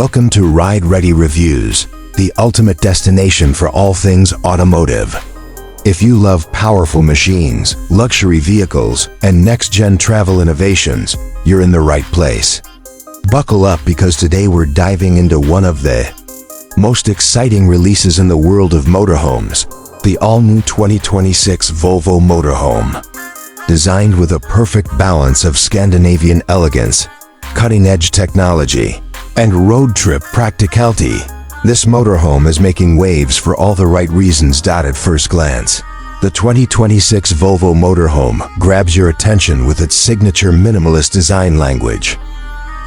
Welcome to Ride Ready Reviews, the ultimate destination for all things automotive. If you love powerful machines, luxury vehicles, and next-gen travel innovations, you're in the right place. Buckle up because today we're diving into one of the most exciting releases in the world of motorhomes, the all-new 2026 Volvo Motorhome. Designed with a perfect balance of Scandinavian elegance, cutting-edge technology, and road trip practicality, this motorhome is making waves for all the right reasons. At first glance, the 2026 Volvo Motorhome grabs your attention with its signature minimalist design language.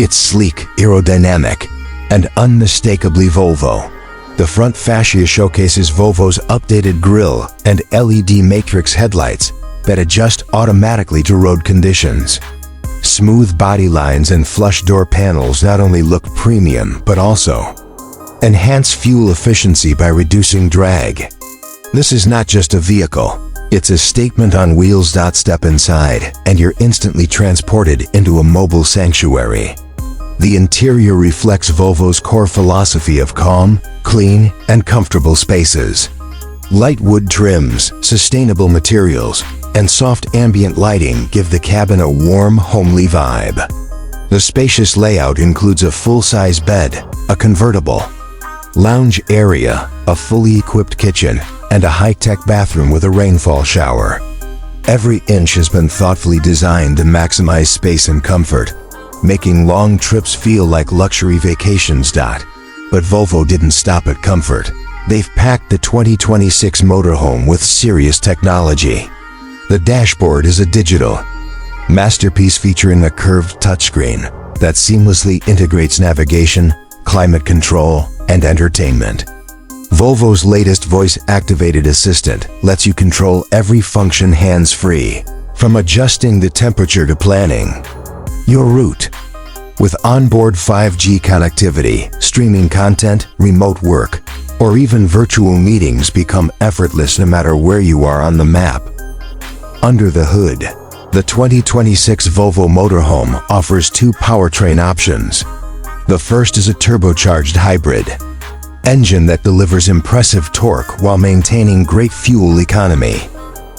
It's sleek, aerodynamic, and unmistakably Volvo. The front fascia showcases Volvo's updated grille and LED matrix headlights that adjust automatically to road conditions. Smooth body lines and flush door panels not only look premium but also enhance fuel efficiency by reducing drag. This is not just a vehicle, it's a statement on wheels. Step inside and you're instantly transported into a mobile sanctuary. The interior reflects Volvo's core philosophy of calm, clean, and comfortable spaces. Light wood trims, sustainable materials, and soft ambient lighting give the cabin a warm, homely vibe. The spacious layout includes a full-size bed, a convertible lounge area, a fully equipped kitchen, and a high-tech bathroom with a rainfall shower. Every inch has been thoughtfully designed to maximize space and comfort, making long trips feel like luxury vacations. But Volvo didn't stop at comfort. They've packed the 2026 motorhome with serious technology. The dashboard is a digital masterpiece featuring a curved touchscreen that seamlessly integrates navigation, climate control, and entertainment. Volvo's latest voice-activated assistant lets you control every function hands-free, from adjusting the temperature to planning your route. With onboard 5G connectivity, streaming content, remote work, or even virtual meetings become effortless no matter where you are on the map. Under the hood, the 2026 Volvo Motorhome offers two powertrain options. The first is a turbocharged hybrid engine that delivers impressive torque while maintaining great fuel economy.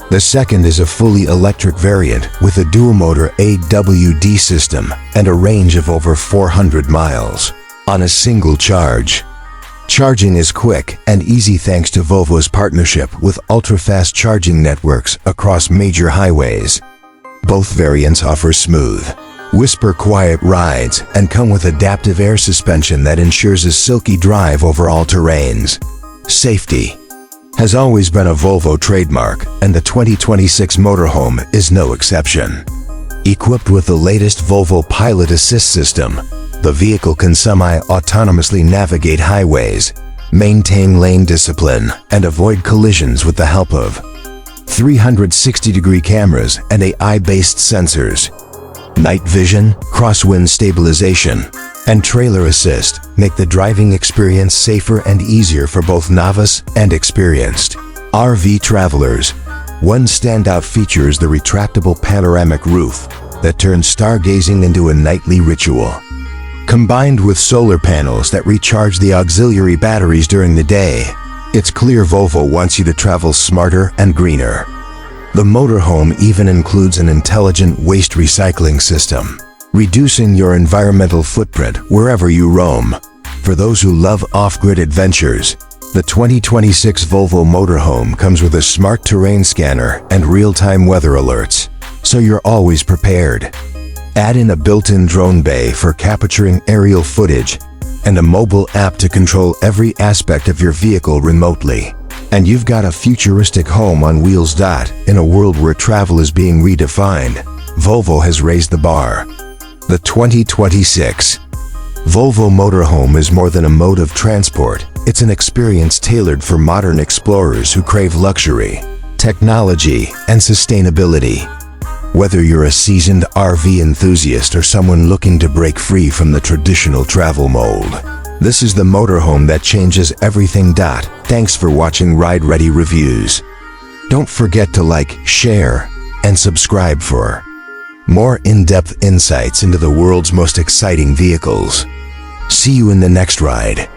The second is a fully electric variant with a dual-motor AWD system and a range of over 400 miles on a single charge. Charging is quick and easy thanks to Volvo's partnership with ultra-fast charging networks across major highways. Both variants offer smooth, whisper-quiet rides and come with adaptive air suspension that ensures a silky drive over all terrains. Safety has always been a Volvo trademark, and the 2026 motorhome is no exception. Equipped with the latest Volvo Pilot Assist system, the vehicle can semi-autonomously navigate highways, maintain lane discipline, and avoid collisions with the help of 360-degree cameras and AI-based sensors. Night vision, crosswind stabilization, and trailer assist make the driving experience safer and easier for both novice and experienced RV travelers. One standout feature is the retractable panoramic roof that turns stargazing into a nightly ritual. Combined with solar panels that recharge the auxiliary batteries during the day, it's clear Volvo wants you to travel smarter and greener. The motorhome even includes an intelligent waste recycling system, reducing your environmental footprint wherever you roam. For those who love off-grid adventures, the 2026 Volvo Motorhome comes with a smart terrain scanner and real-time weather alerts, so you're always prepared. Add in a built-in drone bay for capturing aerial footage and a mobile app to control every aspect of your vehicle remotely, and you've got a futuristic home on wheels. In a world where travel is being redefined, Volvo has raised the bar. The 2026 Volvo Motorhome is more than a mode of transport. It's an experience tailored for modern explorers who crave luxury, technology, and sustainability. Whether you're a seasoned RV enthusiast or someone looking to break free from the traditional travel mold, this is the motorhome that changes everything. Thanks for watching Ride Ready Reviews. Don't forget to like, share, and subscribe for more in-depth insights into the world's most exciting vehicles. See you in the next ride.